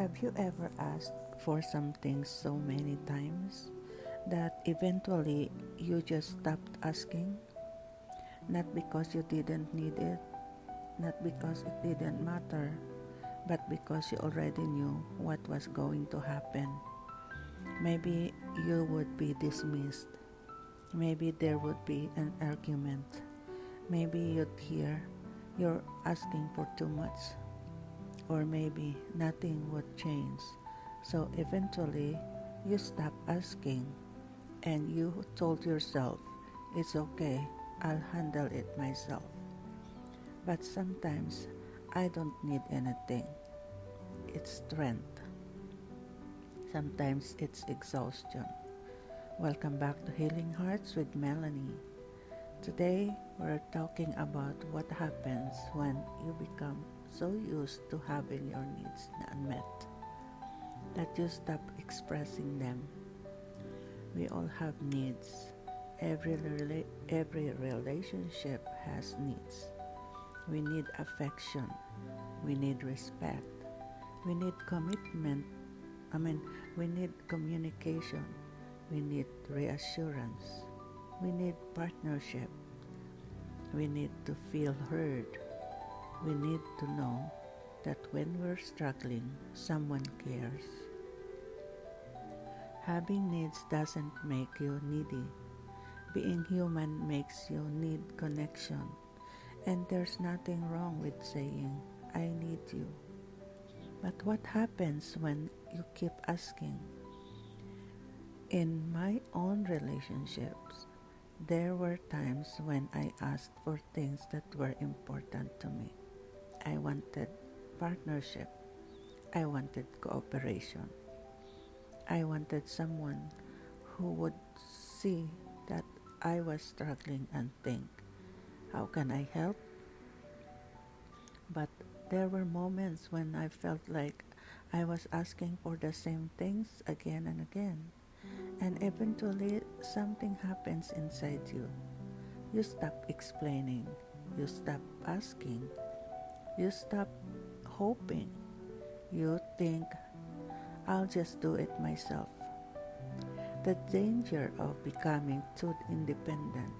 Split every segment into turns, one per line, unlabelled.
Have you ever asked for something so many times that eventually you just stopped asking? Not because you didn't need it, not because it didn't matter, but because you already knew what was going to happen. Maybe you would be dismissed. Maybe there would be an argument. Maybe you'd hear you're asking for too much. Or maybe nothing would change. So eventually, you stop asking and you told yourself, it's okay, I'll handle it myself. But sometimes, I don't need anything. It's strength. Sometimes it's exhaustion. Welcome back to Healing Hearts with Melanie. Today, we're talking about what happens when you become so used to having your needs unmet that you stop expressing them. We all have needs. Every relationship has needs. We need affection. We need respect. We need commitment. I mean, we need communication. We need reassurance. We need partnership. We need to feel heard. We need to know that when we're struggling, someone cares. Having needs doesn't make you needy. Being human makes you need connection. And there's nothing wrong with saying, I need you. But what happens when you keep asking? In my own relationships, there were times when I asked for things that were important to me. I wanted partnership. I wanted cooperation. I wanted someone who would see that I was struggling and think, how can I help? But there were moments when I felt like I was asking for the same things again and again. And eventually, something happens inside you. You stop explaining. You stop asking. You stop hoping. You think, I'll just do it myself. The danger of becoming too independent.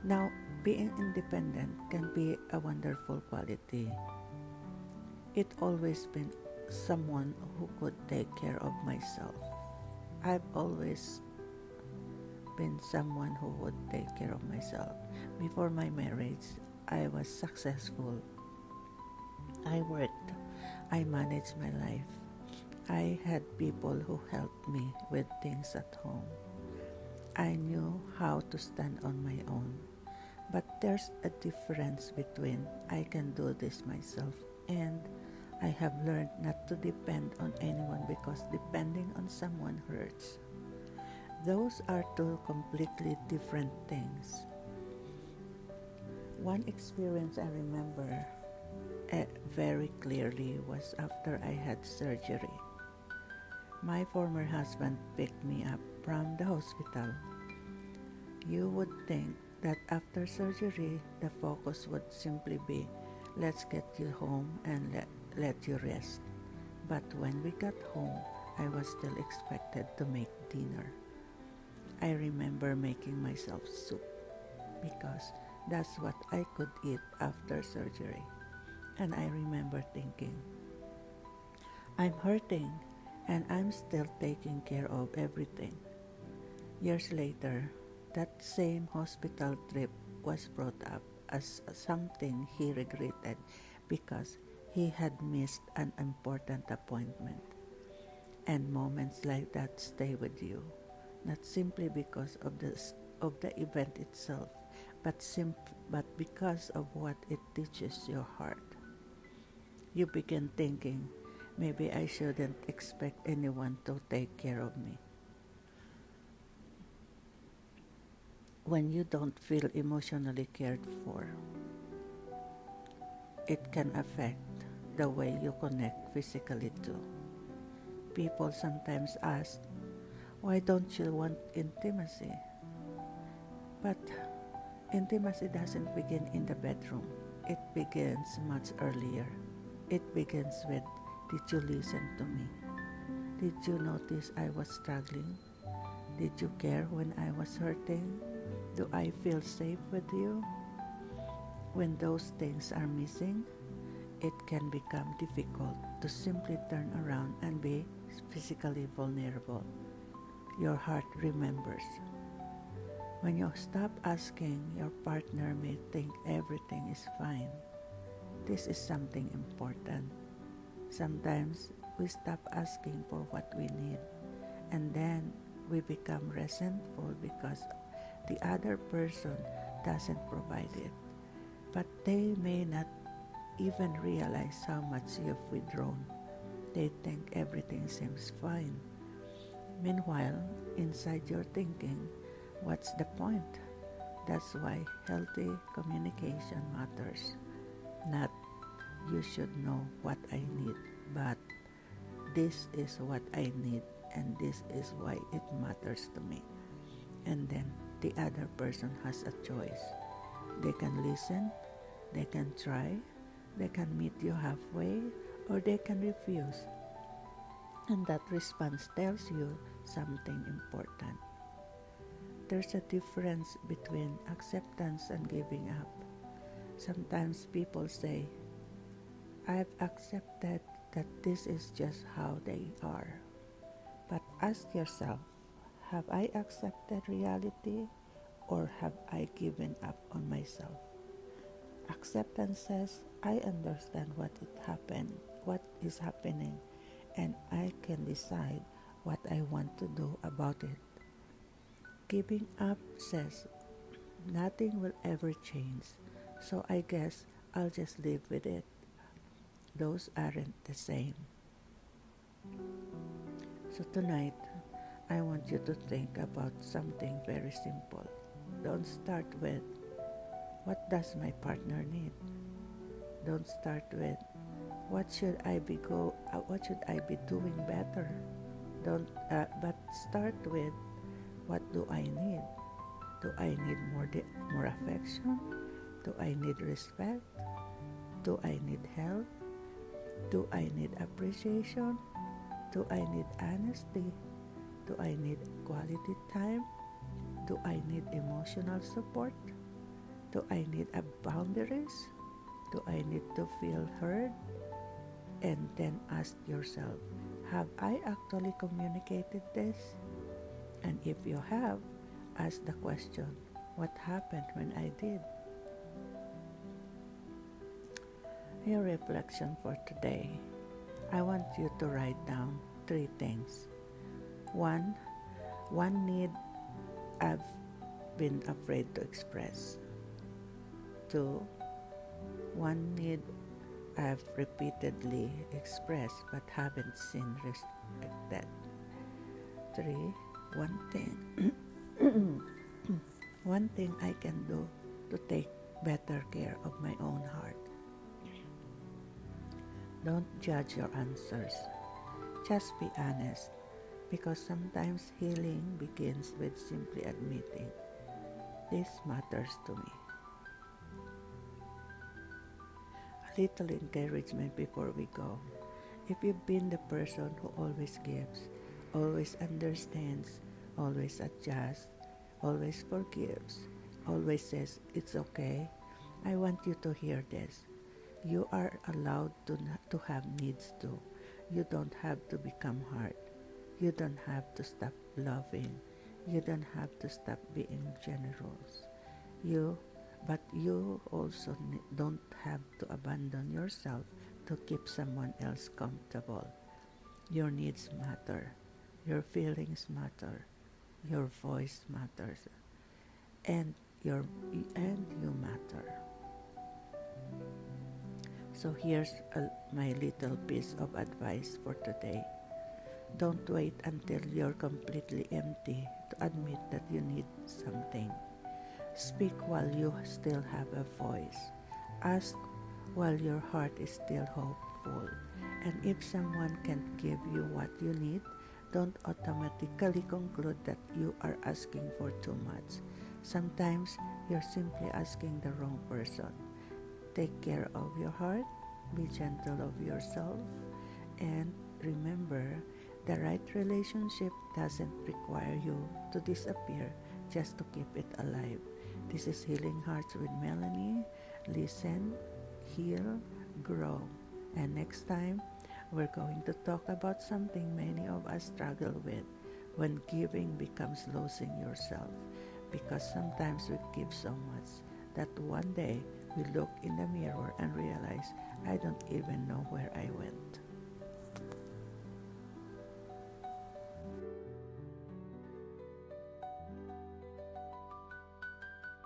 Now, being independent can be a wonderful quality. It always been someone who could take care of myself. I've always been someone who would take care of myself. Before my marriage, I was successful. I worked. I managed my life. I had people who helped me with things at home. I knew how to stand on my own. But there's a difference between I can do this myself and I have learned not to depend on anyone because depending on someone hurts. Those are two completely different things. One experience I remember very clearly was after I had surgery. My former husband picked me up from the hospital. You would think that after surgery, the focus would simply be, let's get you home and let you rest. But when we got home, I was still expected to make dinner. I remember making myself soup because that's what I could eat after surgery. And I remember thinking, I'm hurting and I'm still taking care of everything. Years later, that same hospital trip was brought up as something he regretted because he had missed an important appointment. And moments like that stay with you, not simply because of the event itself, but because of what it teaches your heart. You begin thinking, maybe I shouldn't expect anyone to take care of me. When you don't feel emotionally cared for, it can affect the way you connect physically too. People sometimes ask, why don't you want intimacy? But intimacy doesn't begin in the bedroom. It begins much earlier. It begins with, did you listen to me? Did you notice I was struggling? Did you care when I was hurting? Do I feel safe with you? When those things are missing, it can become difficult to simply turn around and be physically vulnerable. Your heart remembers. When you stop asking, your partner may think everything is fine. This is something important. Sometimes we stop asking for what we need, and then we become resentful because the other person doesn't provide it. But they may not even realize how much you've withdrawn. They think everything seems fine. Meanwhile, inside you're thinking, what's the point? That's why healthy communication matters. Not, you should know what I need, but this is what I need and this is why it matters to me. And then the other person has a choice. They can listen, they can try, they can meet you halfway, or they can refuse. And that response tells you something important. There's a difference between acceptance and giving up. Sometimes people say, I've accepted that this is just how they are. But ask yourself, have I accepted reality or have I given up on myself? Acceptance says, I understand what is happening, and I can decide what I want to do about it. Giving up says, nothing will ever change, so I guess I'll just live with it. Those aren't the same. So tonight, I want you to think about something very simple. Don't start with, what does my partner need? Don't start with, what should I be doing better? But start with, what do I need? Do I need more affection? Do I need respect? Do I need help? Do I need appreciation? Do I need honesty? Do I need quality time? Do I need emotional support? Do I need boundaries? Do I need to feel heard? And then ask yourself, have I actually communicated this? And if you have, ask the question, what happened when I did? Your reflection for today. I want you to write down 3 things. One need I've been afraid to express. 2, one need I've repeatedly expressed but haven't seen respected. 3, one thing one thing I can do to take better care of my own heart. Don't judge your answers. Just be honest, because sometimes healing begins with simply admitting, this matters to me. A little encouragement before we go. If you've been the person who always gives, always understands, always adjusts, always forgives, always says it's okay, I want you to hear this. You are allowed to have needs too. You don't have to become hard. You don't have to stop loving. You don't have to stop being generous. But you also don't have to abandon yourself to keep someone else comfortable. Your needs matter. Your feelings matter. Your voice matters. And you matter. So here's my little piece of advice for today. Don't wait until you're completely empty to admit that you need something. Speak while you still have a voice. Ask while your heart is still hopeful. And if someone can't give you what you need, don't automatically conclude that you are asking for too much. Sometimes you're simply asking the wrong person. Take care of your heart, Be gentle of yourself, and remember, the right relationship doesn't require you to disappear just to keep it alive. This is Healing Hearts with Melanie. Listen, heal, grow. And next time, we're going to talk about something many of us struggle with, when giving becomes losing yourself. Because sometimes we give so much that one day we look in the mirror and realize, I don't even know where I went.